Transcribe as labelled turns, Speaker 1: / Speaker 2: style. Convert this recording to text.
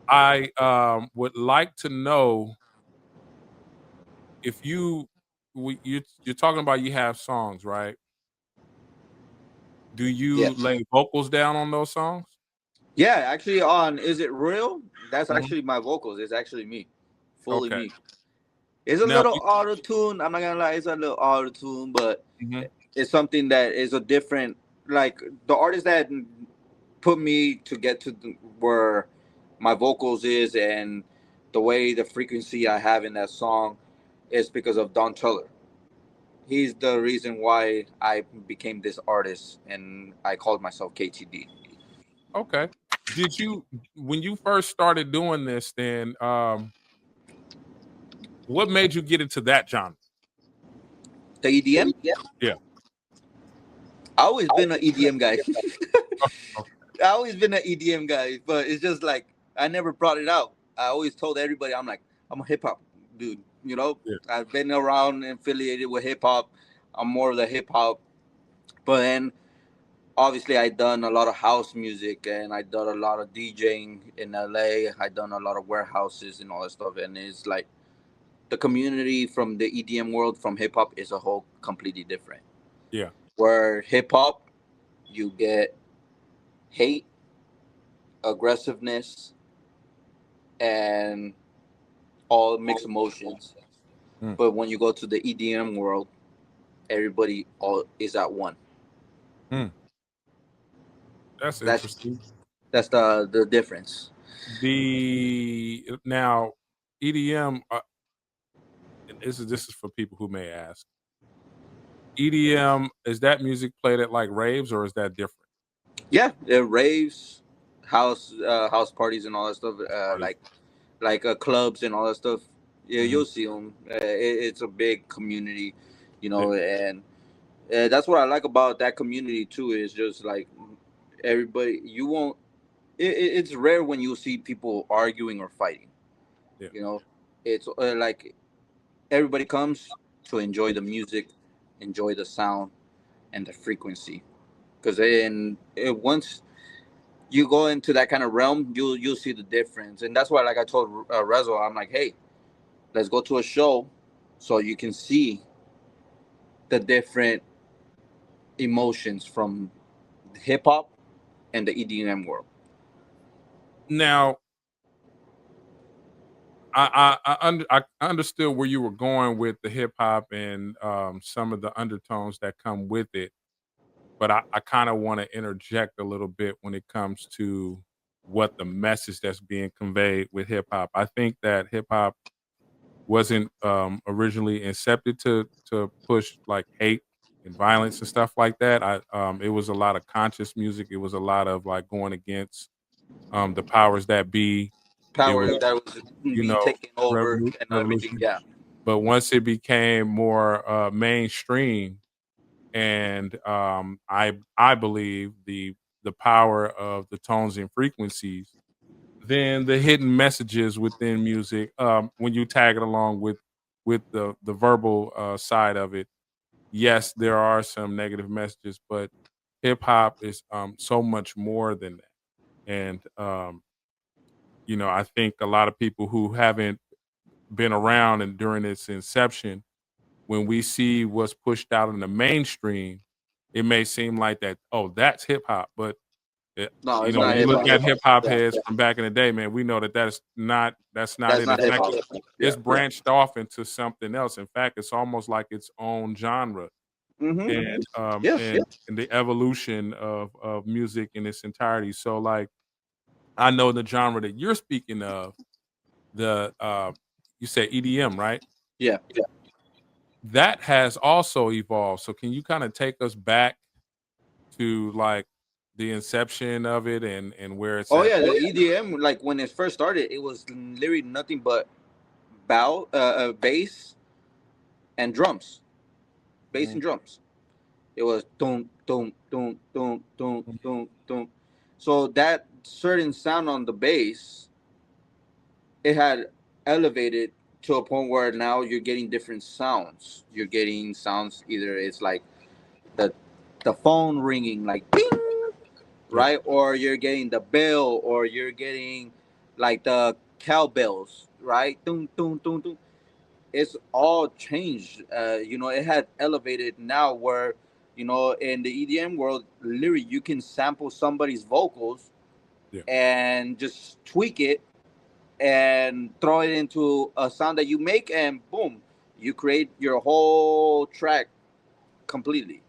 Speaker 1: I would like to know if you're talking about you have songs, right? Do you
Speaker 2: Yes.
Speaker 1: lay vocals down on those songs?
Speaker 2: Yeah, actually, on Is It Real? That's
Speaker 1: Mhm.
Speaker 2: actually my vocals. It's actually me, fully
Speaker 1: Okay.
Speaker 2: me. It's a
Speaker 1: Now,
Speaker 2: little auto tune. I'm not gonna lie, it's a little auto tune, but
Speaker 1: mhm,
Speaker 2: it's something that is a different. Like the artist that put me to get to where my vocals is and the way the frequency I have in that song is because of Don Teller. He's the reason why I became this artist and I called myself KTD.
Speaker 1: okay. Did you when you first started doing this then, what made you get into that genre?
Speaker 2: The EDM?
Speaker 1: Yeah.
Speaker 2: I always been an EDM guy.
Speaker 1: Oh, okay.
Speaker 2: I always been an EDM guy, but it's just like I never brought it out. I always told everybody I'm like I'm a hip hop dude. You know,
Speaker 1: Yeah.
Speaker 2: I've been around and affiliated with hip hop. I'm more of the hip hop, but then obviously I done a lot of house music and I done a lot of DJing in LA. I done a lot of warehouses and all that stuff, and it's like the community from the EDM world from hip hop is a whole completely different.
Speaker 1: Yeah.
Speaker 2: Where hip hop, you get hate, aggressiveness, and all mixed emotions.
Speaker 1: Mm,
Speaker 2: But when you go to the EDM world, everybody all is at one.
Speaker 1: mm. That's
Speaker 2: That's
Speaker 1: interesting.
Speaker 2: that's the difference.
Speaker 1: The now EDM, and this is for people who may ask. EDM, is that music played at like raves or is that different?
Speaker 2: Yeah, raves, house parties, and all that stuff.
Speaker 1: Parties.
Speaker 2: Like clubs and all that stuff. Yeah,
Speaker 1: Mhm.
Speaker 2: you'll see them. It's a big community,
Speaker 1: Yeah.
Speaker 2: and that's what I like about that community too. Is just like everybody. You won't. It's rare when you see people arguing or fighting.
Speaker 1: Yeah.
Speaker 2: You know, it's like everybody comes to enjoy the music, enjoy the sound and the frequency. Because once you go into that kind of realm, you'll see the difference, and that's why, like I told Rezo, I'm like, hey, let's go to a show, so you can see the different emotions from hip hop and the EDM world.
Speaker 1: Now, I understood where you were going with the hip hop and some of the undertones that come with it, but I kind of want to interject a little bit when it comes to what the message that's being conveyed with hip hop. I think that hip hop wasn't originally incepted to push like hate and violence and stuff like that. It was a lot of conscious music. It was a lot of like going against the powers that be. It
Speaker 2: Power
Speaker 1: was,
Speaker 2: that was
Speaker 1: you
Speaker 2: be
Speaker 1: know,
Speaker 2: taking over and everything.
Speaker 1: revolution.
Speaker 2: Yeah.
Speaker 1: But once it became more mainstream, and I believe the power of the tones and frequencies, then the hidden messages within music, when you tag it along with the verbal side of it, yes, there are some negative messages, but hip hop is so much more than that. And I think a lot of people who haven't been around and during its inception, when we see what's pushed out in the mainstream, it may seem like that, oh, that's hip hop, but
Speaker 2: No, it's
Speaker 1: when
Speaker 2: not
Speaker 1: you
Speaker 2: hip
Speaker 1: look
Speaker 2: hop.
Speaker 1: at hip hop
Speaker 2: Yeah,
Speaker 1: heads from back in the day, man, we know that that's not
Speaker 2: that's
Speaker 1: it. In
Speaker 2: not hip
Speaker 1: fact,
Speaker 2: hop. Yeah.
Speaker 1: it's branched off into something else. In fact, it's almost like its own genre,
Speaker 2: Mm-hmm.
Speaker 1: and
Speaker 2: Yeah.
Speaker 1: and the evolution of music in its entirety. So, like, I know the genre that you're speaking of, the you said EDM, right?
Speaker 2: Yeah.
Speaker 1: That has also evolved. So, can you kind of take us back to like the inception of it and where it's
Speaker 2: Oh
Speaker 1: at?
Speaker 2: yeah, the EDM, like when it first started, it was literally nothing but bass and drums, bass
Speaker 1: Mhm,
Speaker 2: and drums. It was boom, boom, boom, boom, boom,
Speaker 1: mhm,
Speaker 2: boom, boom. So that certain sound on the bass, it had elevated to a point where now you're getting different sounds. You're getting sounds, either it's like the the phone ringing like ding,
Speaker 1: yeah.
Speaker 2: right, or you're getting the bell, or you're getting like the cowbells, right? Dun, dun, dun, dun. It's all changed. It had elevated now where, in the EDM world, literally you can sample somebody's vocals
Speaker 1: Yeah.
Speaker 2: and just tweak it and throw it into a sound that you make, and boom, you create your whole track completely.